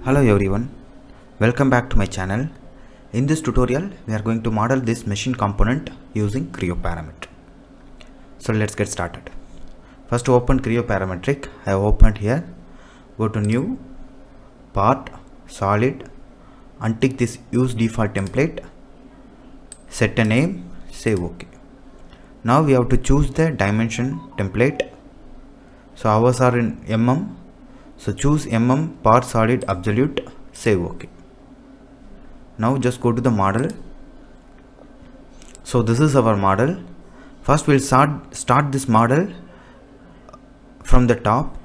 Hello everyone, welcome back to my channel. In this tutorial we are going to model this machine component using Creo Parametric. So let's get started. First open Creo Parametric. I have opened here. Go to new, part, solid, untick this use default template, set a name, say OK. Now we have to choose the dimension template. So ours are in mm. So choose mm, part, solid, absolute, say OK. Now just go to the model. So this is our model. First we'll start this model from the top.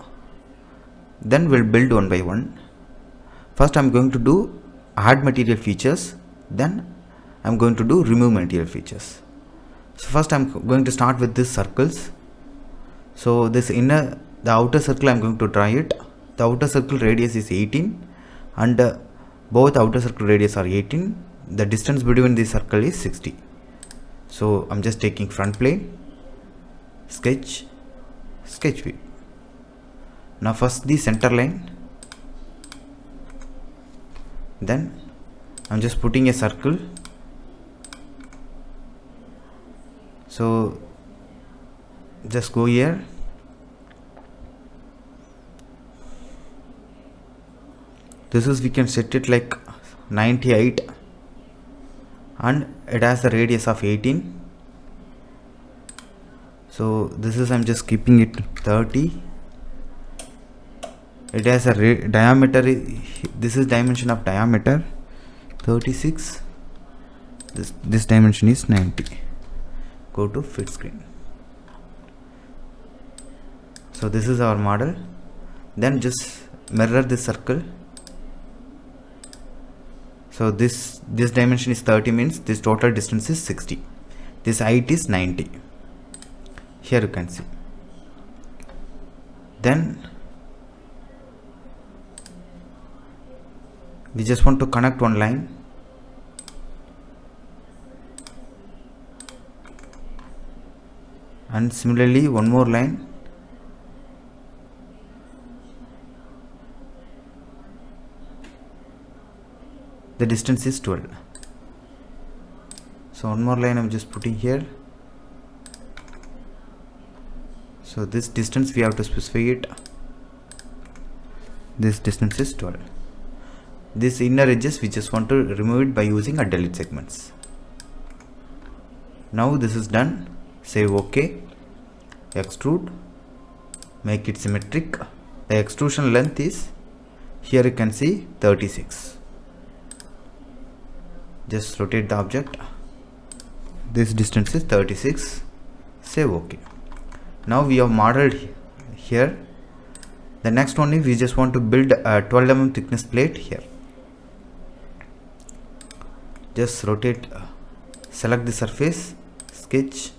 Then we'll build one by one. First I'm going to do add material features. Then I'm going to do remove material features. So first I'm going to start with these circles. So the outer circle I'm going to draw it. The outer circle radius is 18 and both outer circle radius are 18. The distance between the circle is 60. So I'm just taking front plane, sketch view. Now first the center line, then I'm just putting a circle. So just go here. This is, we can set it like 98 and it has the radius of 18. So this is, I'm just keeping it 30. It has a diameter, this is dimension of diameter 36. This dimension is 90. Go to fit screen. So this is our model. Then just mirror this circle. So this dimension is 30, means this total distance is 60. This height is 90. Here you can see. Then we just want to connect one line. And similarly one more line. The distance is 12. So one more line I'm just putting here. So this distance we have to specify it. This distance is 12. This inner edges we just want to remove it by using a delete segments. Now this is done. Say OK. Extrude. Make it symmetric. The extrusion length is, here you can see, 36. Just rotate the object. This distance is 36. Say OK. Now we have modeled here. The next one is we just want to build a 12 mm thickness plate here. Just rotate, select the surface, sketch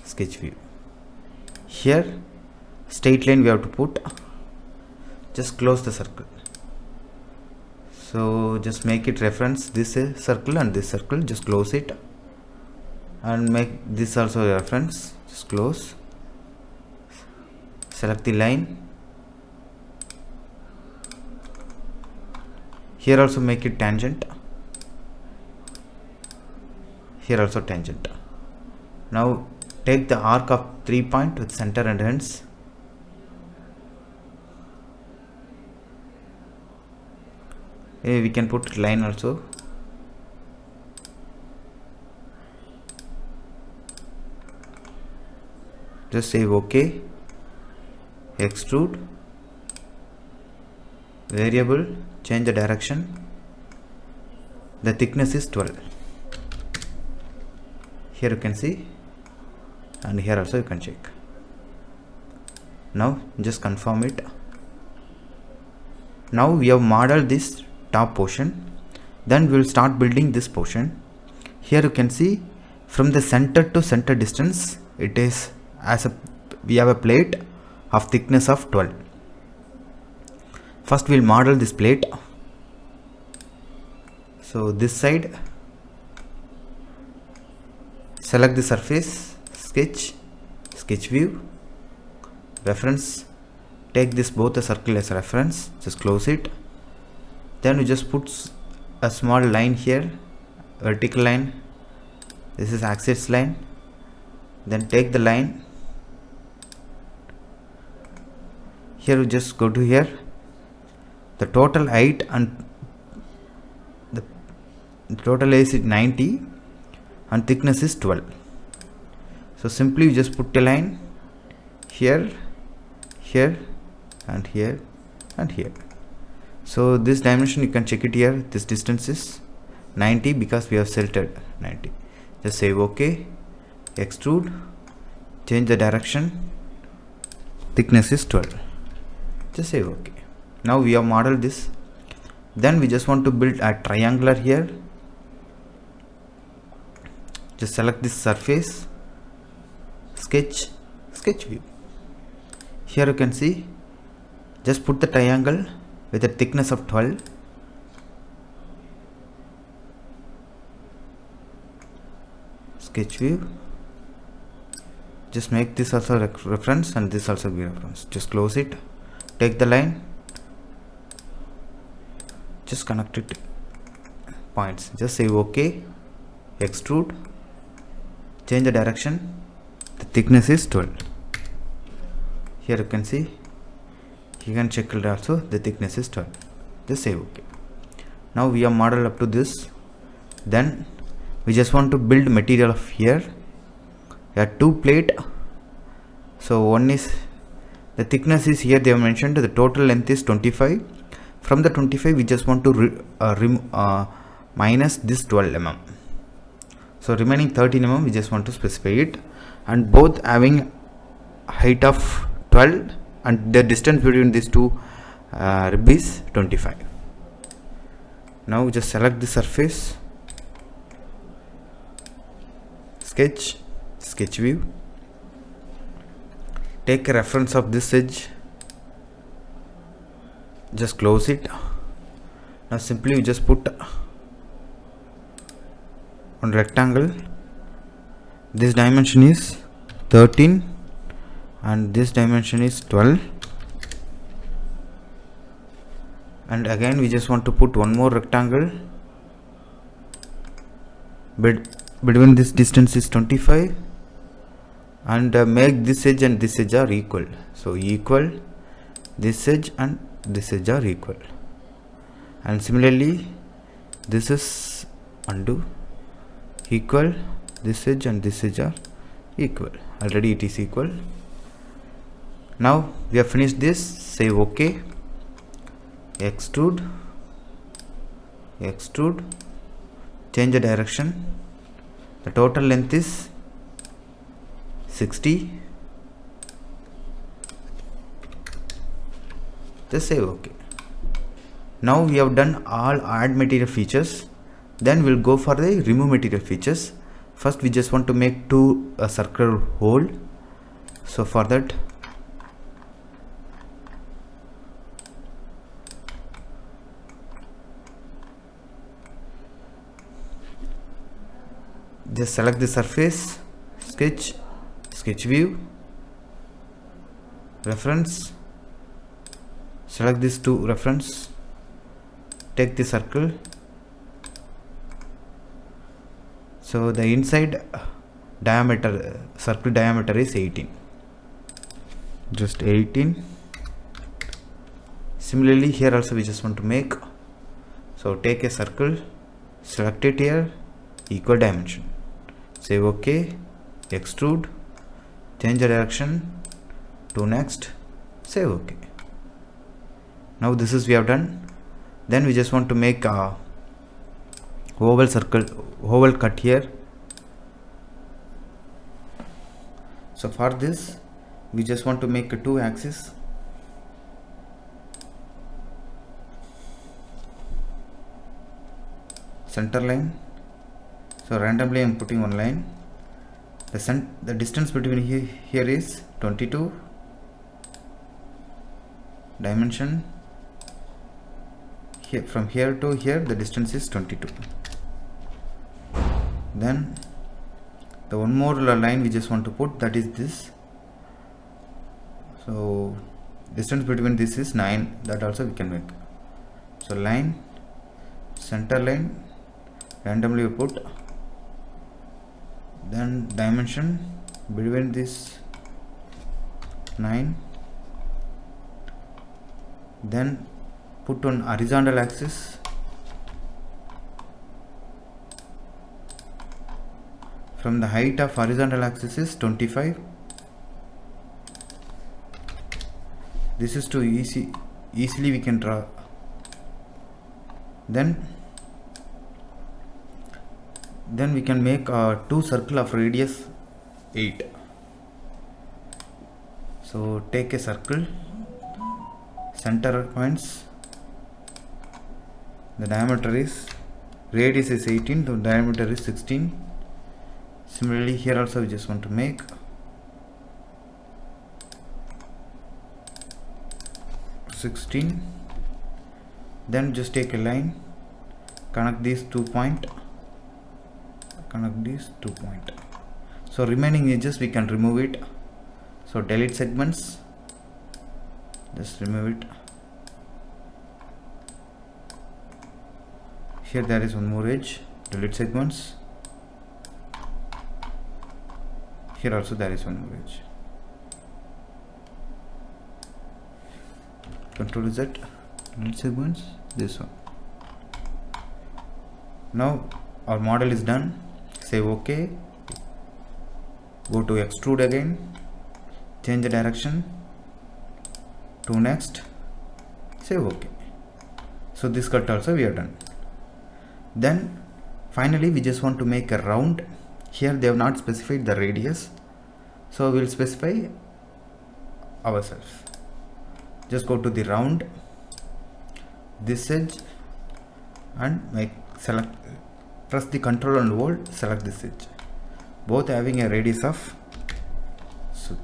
view. Here straight line we have to put. Just close the circle. So just make it reference this circle and this circle, just close it and make this also a reference, just close. Select the line. Here also make it tangent. Here also tangent. Now take the arc of 3 point with center and ends. We can put line also. Just say OK. Extrude. Variable, change the direction. The thickness is 12. Here you can see, and here also you can check. Now just confirm it. Now we have modeled this top portion. Then we will start building this portion. Here you can see from the center to center distance, it is we have a plate of thickness of 12. First we will model this plate. So this side, select the surface, sketch view, reference. Take this both the circle as reference, just close it. Then we just put a small line here, vertical line. This is axis line. Then take the line. Here we just go to here. The total height and the total is 90 and thickness is 12. So simply you just put a line here, here and here and here. So this dimension you can check it here. This distance is 90 because we have selected 90. Just say OK, extrude, change the direction, thickness is 12. Just say OK. Now we have modeled this. Then we just want to build a triangular here. Just select this surface, sketch, sketch view. Here you can see, just put the triangle with a thickness of 12. Sketch view. Just make this also reference and this also be reference. Just close it. Take the line. Just connect it points. Just say OK. Extrude. Change the direction. The thickness is 12. Here you can see. You can check it also. The thickness is 12. Just say OK. Now we have modeled up to this. Then we just want to build material of here. There are two plate. So one is the thickness is here. They have mentioned the total length is 25. From the 25 we just want to minus this 12 mm. So remaining 13 mm we just want to specify it, and both having height of 12 and the distance between these two rib is 25. Now just select the surface, sketch, sketch view, take a reference of this edge, just close it. Now simply you just put on rectangle. This dimension is 13 and this dimension is 12, and again we just want to put one more rectangle. Between this distance is 25, and make this edge and this edge are equal. So equal, this edge and this edge are equal, and similarly this is undo, equal, this edge and this edge are equal. Already it is equal. Now we have finished this. Say OK, extrude, extrude, change the direction. The total length is 60. Just say OK. Now we have done all add material features. Then we'll go for the remove material features. First we just want to make a circular hole. So for that just select the surface, sketch, sketch view, reference, select these two reference, take the circle. So the inside diameter, circle diameter is 18. Just 18. Similarly here also we just want to make. So take a circle, select it here, equal dimension. Say OK, extrude, change the direction to next, say OK. Now this is we have done. Then we just want to make a oval circle, oval cut here. So for this we just want to make a 2 axis. Center line. So randomly I am putting one line. The distance between here is 22. Dimension here, from here to here the distance is 22. Then the one more line we just want to put, that is this. So distance between this is 9. That also we can make. So line, center line randomly put, then dimension between this 9, then put on horizontal axis, from the height of horizontal axis is 25. This is too easily we can draw. Then we can make two circle of radius 8. So take a circle, center points, the diameter is, radius is 18, the diameter is 16. Similarly here also we just want to make then just take a line, connect these 2 points, so remaining edges we can remove it. So delete segments, just remove it. Here there is one more edge, delete segments. Here also there is one more edge. Control Z, delete segments, this one. Now our model is done. Say OK. Go to extrude again, change the direction to next, say OK. So this cut also we are done. Then finally we just want to make a round. Here they have not specified the radius, so we will specify ourselves. Just go to the round, this edge, and press the Ctrl and Hold, select this edge. Both having a radius of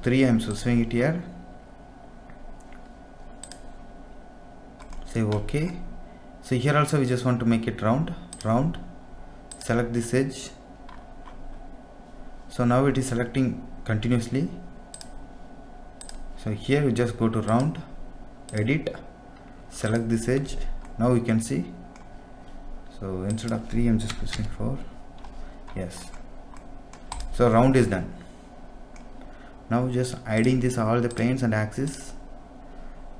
3. I am specifying it here. Say OK. So here also we just want to make it round, select this edge. So now it is selecting continuously. So here we just go to round, edit, select this edge. Now you can see. So instead of 3 I am just pushing 4. Yes. So round is done. Now just hiding this all the planes and axes.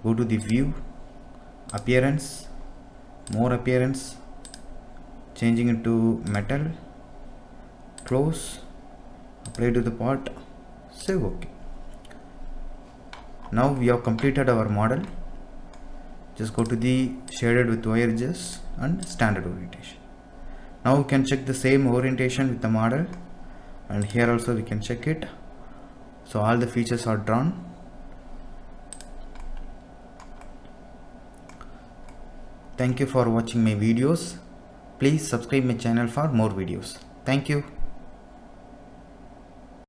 Go to the view, appearance, more appearance, changing it to metal, close, apply to the part, save OK. Now we have completed our model. Just go to the shaded with wire edges and standard orientation. Now we can check the same orientation with the model, and here also we can check it. So all the features are drawn. Thank you for watching my videos. Please subscribe my channel for more videos. Thank you.